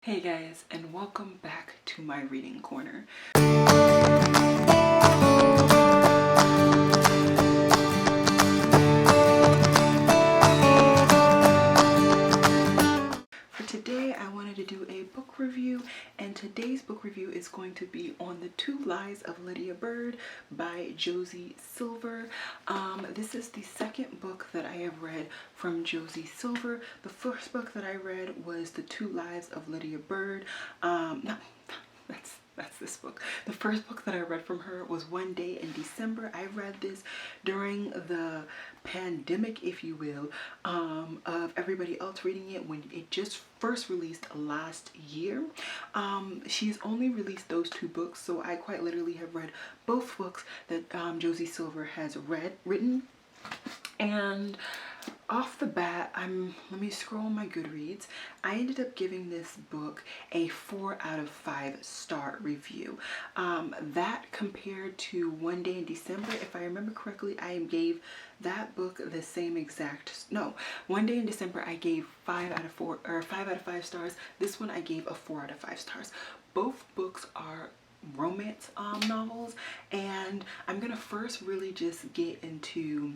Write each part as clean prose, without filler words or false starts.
Hey guys, and welcome back to my reading corner. For today, I wanted to do a book review, and today's book review is going to be on The Two Lives of Lydia Byrd by Josie Silver. This is the second book that I have read from Josie Silver. The first book that I read was The Two Lives of Lydia Byrd. That's this book. The first book that I read from her was One Day in December. I read this during the pandemic, if you will, of everybody else reading it when it just first released last year. She's only released those two books, so I quite literally have read both books that Josie Silver has written. And off the bat, let me scroll my Goodreads. I ended up giving this book a 4 out of 5 star review. That compared to One Day in December, if I remember correctly, I gave that book the same exact, no, One Day in December I gave 5 out of 4 or 5 out of 5 stars. This one I gave a 4 out of 5 stars. Both books are romance novels, and I'm gonna first really just get into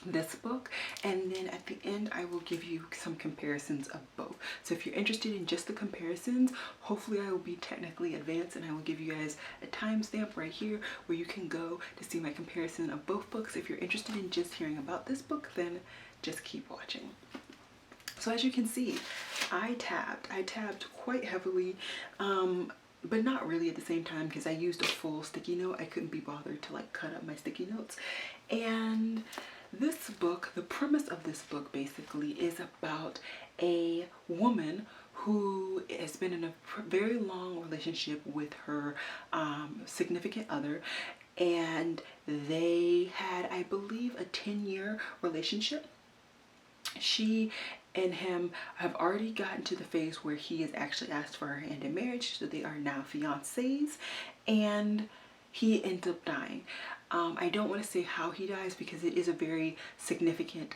this book, and then at the end I will give you some comparisons of both. So if you're interested in just the comparisons, hopefully I will be technically advanced and I will give you guys a timestamp right here where you can go to see my comparison of both books. If you're interested in just hearing about this book, then just keep watching. So as you can see, I tabbed quite heavily, but not really at the same time because I used a full sticky note. I couldn't be bothered to like cut up my sticky notes. And this book, the premise of this book basically is about a woman who has been in a very long relationship with her significant other, and they had, I believe, a 10-year relationship. She and him have already gotten to the phase where he has actually asked for her hand in marriage, so they are now fiancés, and he ends up dying. I don't want to say how he dies because it is a very significant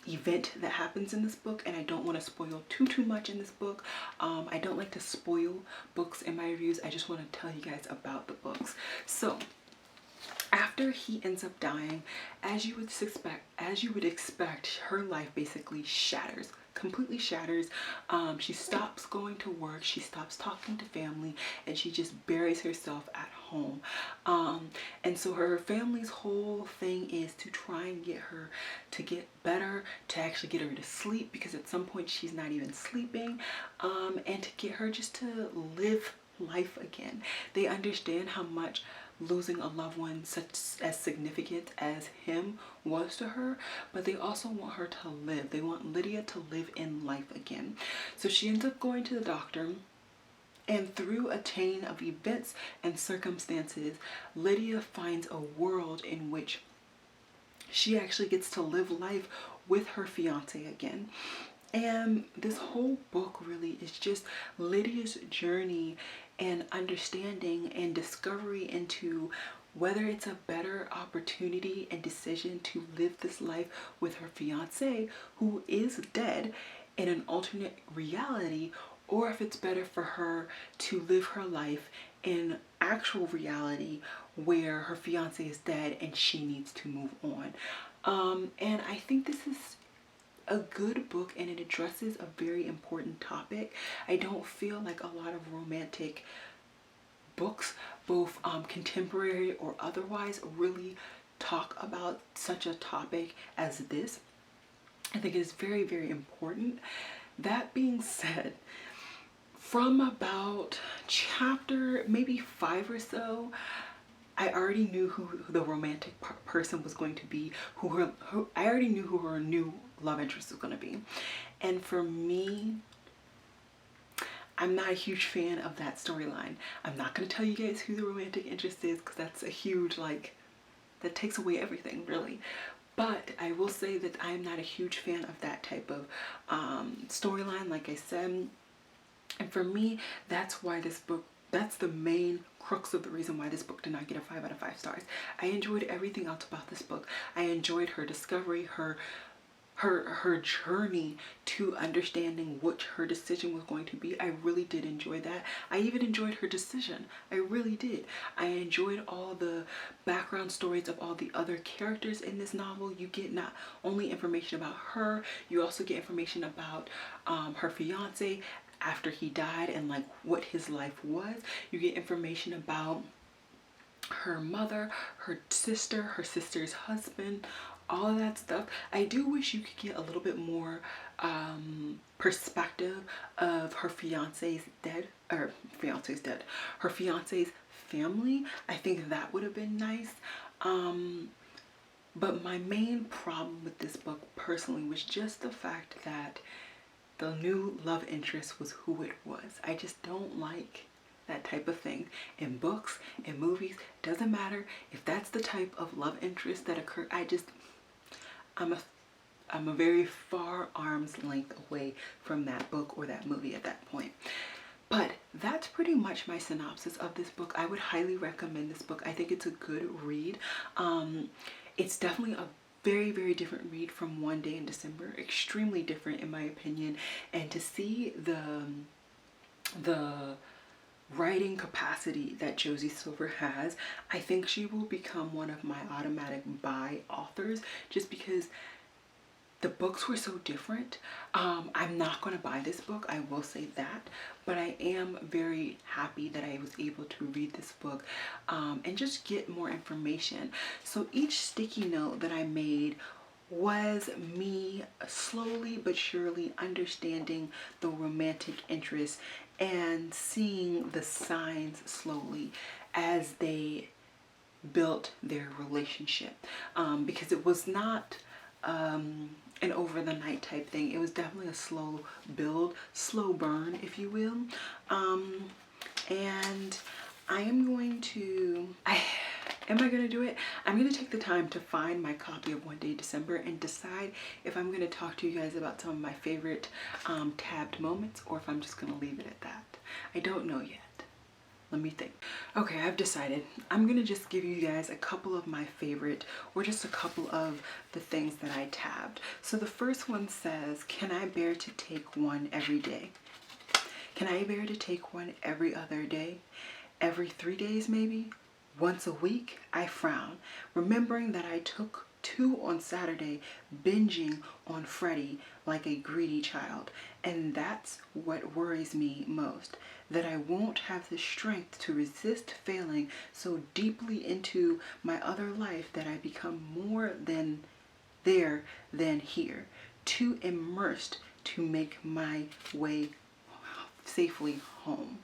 event that happens in this book, and I don't want to spoil too much in this book. I don't like to spoil books in my reviews. I just want to tell you guys about the books. So after he ends up dying, as you would expect, her life basically shatters, completely shatters. She stops going to work, she stops talking to family, and she just buries herself at home. And so her family's whole thing is to try and get her to get better, to actually get her to sleep, because at some point she's not even sleeping, and to get her just to live life again. They understand how much losing a loved one such as significant as him was to her, but they also want her to live. They want Lydia to live in life again. So she ends up going to the doctor, and through a chain of events and circumstances, Lydia finds a world in which she actually gets to live life with her fiance again. And this whole book really is just Lydia's journey and understanding and discovery into whether it's a better opportunity and decision to live this life with her fiance, who is dead, in an alternate reality, or if it's better for her to live her life in actual reality where her fiance is dead and she needs to move on. And I think this is a good book, and it addresses a very important topic. I don't feel like a lot of romantic books, both contemporary or otherwise, really talk about such a topic as this. I think it is very, very important. That being said, from about chapter maybe 5 or so, I already knew who the romantic person was going to be, I already knew who her new love interest was going to be. And for me, I'm not a huge fan of that storyline. I'm not going to tell you guys who the romantic interest is because that's a huge, like, that takes away everything really. But I will say that I'm not a huge fan of that type of storyline, like I said. And for me, that's why this book, that's the main crux of the reason why this book did not get a 5 out of 5 stars. I enjoyed everything else about this book. I enjoyed her discovery, her her journey to understanding what her decision was going to be. I really did enjoy that. I even enjoyed her decision. I really did. I enjoyed all the background stories of all the other characters in this novel. You get not only information about her, you also get information about her fiance after he died and like what his life was. You get information about her mother, her sister's husband, all of that stuff. I do wish you could get a little bit more perspective of her fiance's dead, her fiance's family. I think that would have been nice. But my main problem with this book personally was just the fact that the new love interest was who it was. I just don't like that type of thing in books, in movies. Doesn't matter if that's the type of love interest that occur. I'm a very far arm's length away from that book or that movie at that point. But that's pretty much my synopsis of this book. I would highly recommend this book. I think it's a good read. It's definitely a very, very different read from One Day in December. Extremely different in my opinion. And to see the writing capacity that Josie Silver has, I think she will become one of my automatic buy authors just because the books were so different. I'm not going to buy this book, I will say that, but I am very happy that I was able to read this book and just get more information. So each sticky note that I made was me slowly but surely understanding the romantic interest and seeing the signs slowly as they built their relationship, because it was not an over the night type thing. It was definitely a slow build, slow burn, if you will. And I am going to, am I going to do it? I'm going to take the time to find my copy of One Day December and decide if I'm going to talk to you guys about some of my favorite tabbed moments or if I'm just going to leave it at that. I don't know yet. Let me think. Okay, I've decided. I'm gonna just give you guys a couple of my favorite, or just a couple of the things that I tabbed. So the first one says, can I bear to take one every day? Can I bear to take one every other day? Every 3 days maybe? Once a week? I frown, remembering that I took 2 on Saturday, binging on Freddie like a greedy child. And that's what worries me most, that I won't have the strength to resist failing so deeply into my other life that I become more than there than here, too immersed to make my way safely home.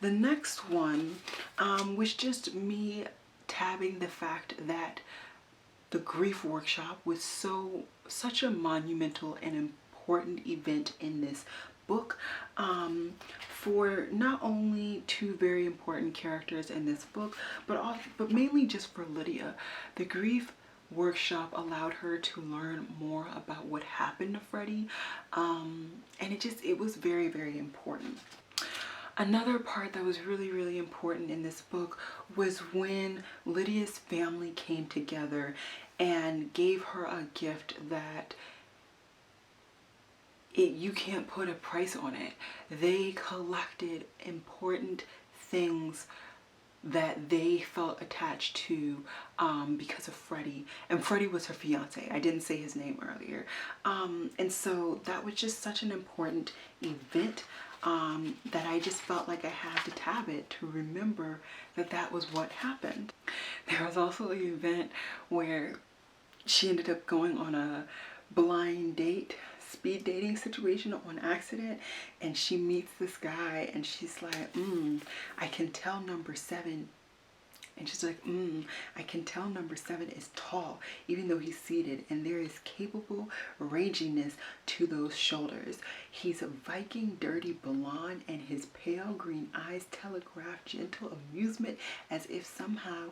The next one was just me tabbing the fact that the grief workshop was such a monumental and important event in this book, for not only 2 very important characters in this book, but mainly just for Lydia. The grief workshop allowed her to learn more about what happened to Freddie, and it was very, very important. Another part that was really, really important in this book was when Lydia's family came together and gave her a gift that you can't put a price on it. They collected important things that they felt attached to because of Freddie. And Freddie was her fiance. I didn't say his name earlier. And so that was just such an important event that I just felt like I had to tab it to remember that that was what happened. There was also an event where she ended up going on a blind date, speed dating situation on accident, and she meets this guy and she's like, I can tell number 7. And she's like, I can tell number 7 is tall, even though he's seated, and there is capable ranginess to those shoulders. He's a Viking, dirty blonde, and his pale green eyes telegraph gentle amusement as if somehow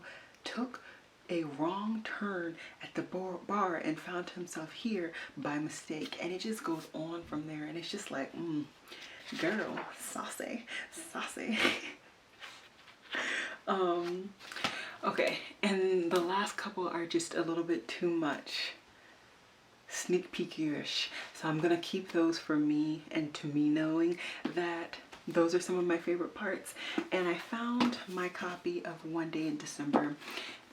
took a wrong turn at the bar and found himself here by mistake. And it just goes on from there, and it's just like, girl, saucy, saucy. Okay, and the last couple are just a little bit too much. sneak peekish. So I'm gonna keep those for me and to me, knowing that those are some of my favorite parts. And I found my copy of One Day in December.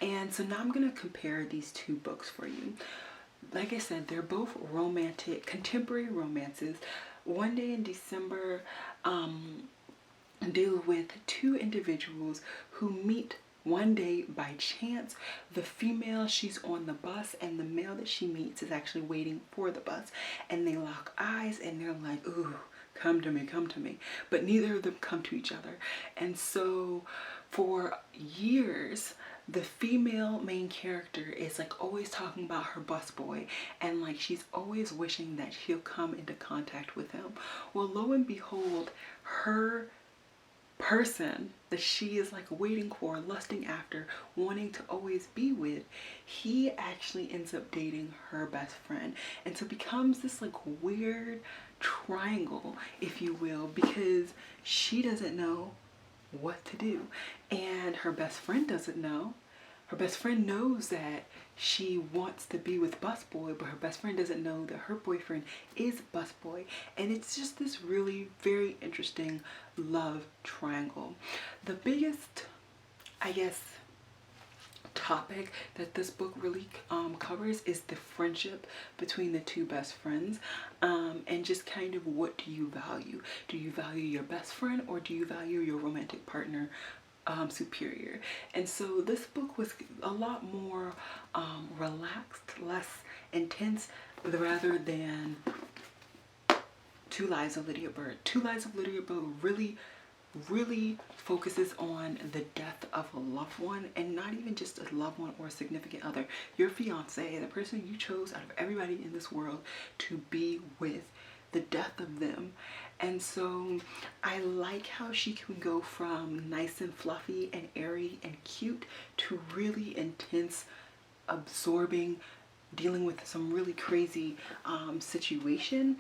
And so now I'm gonna compare these two books for you. Like I said, they're both romantic, contemporary romances. One Day in December deal with two individuals who meet one day by chance. The female, she's on the bus, and the male that she meets is actually waiting for the bus, and they lock eyes and they're like, ooh, come to me, come to me. But neither of them come to each other. And so for years, the female main character is like always talking about her busboy, and like she's always wishing that he'll come into contact with him. Well, lo and behold, her person that she is like waiting for, lusting after, wanting to always be with, he actually ends up dating her best friend. And so it becomes this like weird triangle, if you will, because she doesn't know what to do, and her best friend doesn't know. Her best friend knows that she wants to be with busboy, but her best friend doesn't know that her boyfriend is busboy. And it's just this really very interesting love triangle. The biggest, I guess, topic that this book really covers is the friendship between the two best friends, and just kind of, what do you value? Do you value your best friend, or do you value your romantic partner superior? And so this book was a lot more relaxed, less intense, rather than Two Lives of Lydia Byrd. Two Lives of Lydia Byrd really focuses on the death of a loved one, and not even just a loved one or a significant other. Your fiance, the person you chose out of everybody in this world to be with, the death of them. And so I like how she can go from nice and fluffy and airy and cute to really intense, absorbing, dealing with some really crazy situation.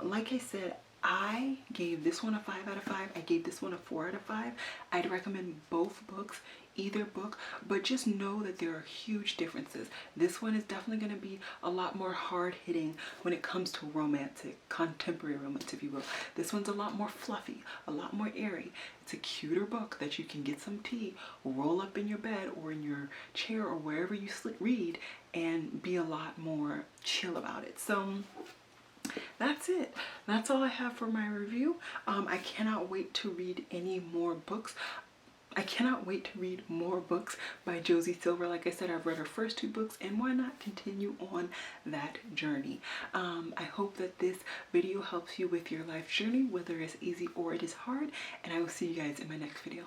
Like I said, I gave this one a 5 out of 5. I gave this one a 4 out of 5. I'd recommend both books, either book, but just know that there are huge differences. This one is definitely going to be a lot more hard-hitting when it comes to romantic, contemporary romance, if you will. This one's a lot more fluffy, a lot more airy. It's a cuter book that you can get some tea, roll up in your bed or in your chair or wherever you read, and be a lot more chill about it. So that's it. That's all I have for my review. I cannot wait to read any more books. I cannot wait to read more books by Josie Silver. Like I said, I've read her first 2 books, and why not continue on that journey? I hope that this video helps you with your life journey, whether it's easy or it is hard, and I will see you guys in my next video.